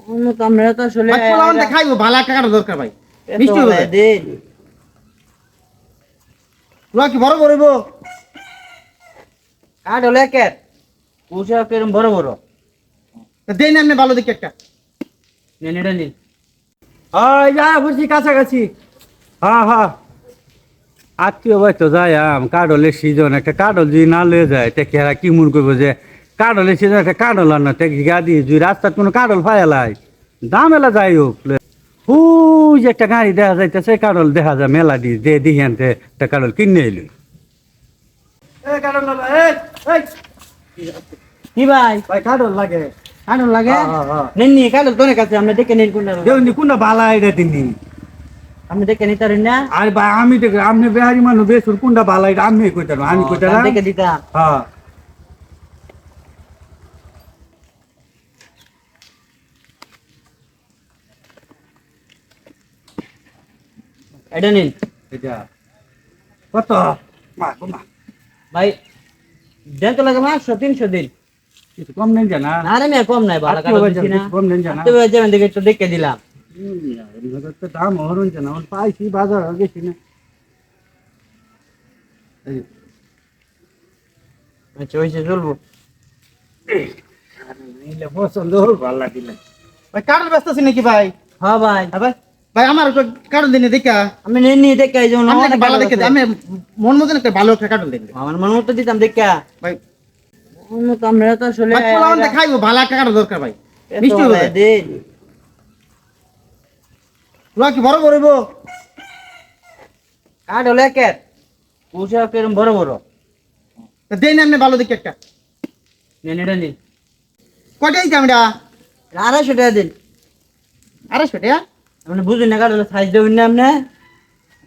উন্নত আমরা তো আসলে ভাই পোলাওন খাইবো ভালো একটা কাটা দরকার ভাই মিষ্টি হবে দিন পোলাও কি বড় করব কাঠ হলে কে পুষা কেরম বড় বড় দেন আপনি ভালো দেখে একটা নেন এটা নিন ওই যা বুঝছি কাছাকাছি। হ্যাঁ হ্যাঁ আত্মীয় ভাই তো যাই কাঠলের সিজন একটা কাঠল যদি না লয়ে যায় তে কেরা কি মন করবো যে কাঠলের সিজন একটা কাঠল আর না তে গাড়ি যদি রাস্তার কোনো কাঠল ফায়ালাই দাম এলা যাই হোক ওই যে একটা গাড়ি দেখা যাইতেছে কাঠল দেখা যায় মেলা দিয়ে দিহি আনতে একটা কাঠল কিনে এলি কি ভাই ভাই কাঠল লাগে কাঠল লাগে হ্যাঁ, হ্যাঁ। নেন নি কাঠল তোর কাছে আমরা দেখে নিন কোনটা দেখুন কোনটা ভালো এটা তিনি আপনি দেখে নিতে পারেন না আরে ভাই আমি দেখ আপনি বেহারি মানুষ বেসুর কোনটা ভালো এটা আমি কইতাম আমি কইতাম দেখে দিতাম হ্যাঁ এটা নিন এটা কত মা মা ভাই দেন তো লাগে 500-300 দিন কিছু কম নেই জানা না রে মেয়ে কম নাই ভালো কাঠল দিছি না কম নেই জানা তো যেমন দেখে একটু দেখে দিলাম তো দাম হরণ জানা পাইছি বাজার গেছি না আচ্ছা ওইসে চলবো নিলে পছন্দ হোক ভালো লাগিলে ভাই কাটার ব্যস্ত আছি নাকি ভাই হ্যাঁ ভাই হ্যাঁ ভাই ভাই আমার একটা কাটল দিনে দেখা আমি নেন নি দেখে এই যেমন আমি একটা ভালো দেখে আমি মন মতন একটা ভালো একটা কাটল দেখবে আমার মন মতো দিতাম দেখে ভাই উন্নত আমরা তো আসলে ভাই পোলাওন খাইবো ভালো একটা কাটা দরকার ভাই মিষ্টি হবে দিন পোলাও কি বড় করব কাঠ হলে কে পুষা কেরম বড় বড় দেন আপনি ভালো দেখে একটা নেন এটা নিন কয়টা দিতে আমরা 250 টাকা দিন 250 টাকা আপনি বুঝুন না কাঠ হলে সাইজ দেবেন না আপনি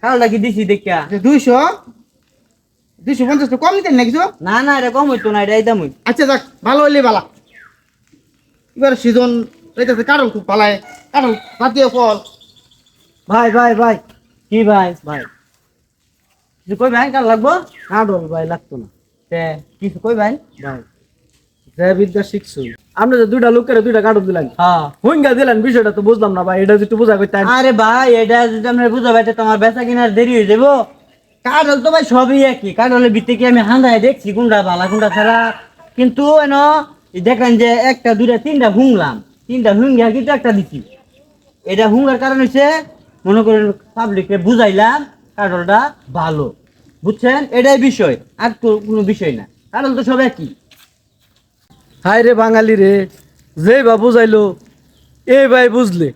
কাঠটা কি দিছি দেখা 200 250 তো কম দিতেন না কিছু না না এটা কম হইতো না এটা এই দাম হইতো আচ্ছা যাক ভালো হইলে ভালো এবার সিজন এটাতে কাটল খুব পালায় কাটল জাতীয় ফল ভাই ভাই ভাই কি ভাই ভাই কিছু কই ভাই কাল লাগবো কাঠল ভাই লাগতো না তে কিছু কই ভাই ভাই যে বিদ্যা শিখছো আপনি যে দুইটা লোকের দুইটা কাটল দিলেন হ্যাঁ হুইঙ্গা দিলেন বিষয়টা তো বুঝলাম না ভাই এটা যদি বুঝা করতেন আরে ভাই এটা যদি আমরা বুঝাবো এটা তোমার বেচা কিনার দেরি হয়ে যাবো কাঠল তো ভাই সবই একই কাঠলের ভিতরে কি আমি হান্দায় দেখছি কোনটা ভালো কোনটা খারাপ কিন্তু এন দেখলেন যে একটা দুইটা তিনটা হুংলাম তিনটা হুঙ্গা কিন্তু একটা দিচ্ছি এটা হুঙ্গার কারণ হচ্ছে মনে করেন পাবলিককে বুঝাইলাম কাঠলটা ভালো বুঝছেন এটাই বিষয় আর তো কোনো বিষয় না কাঠল তো সব একই হাই রে বাঙালি রে যে বা বুঝাইলো এই ভাই বুঝলে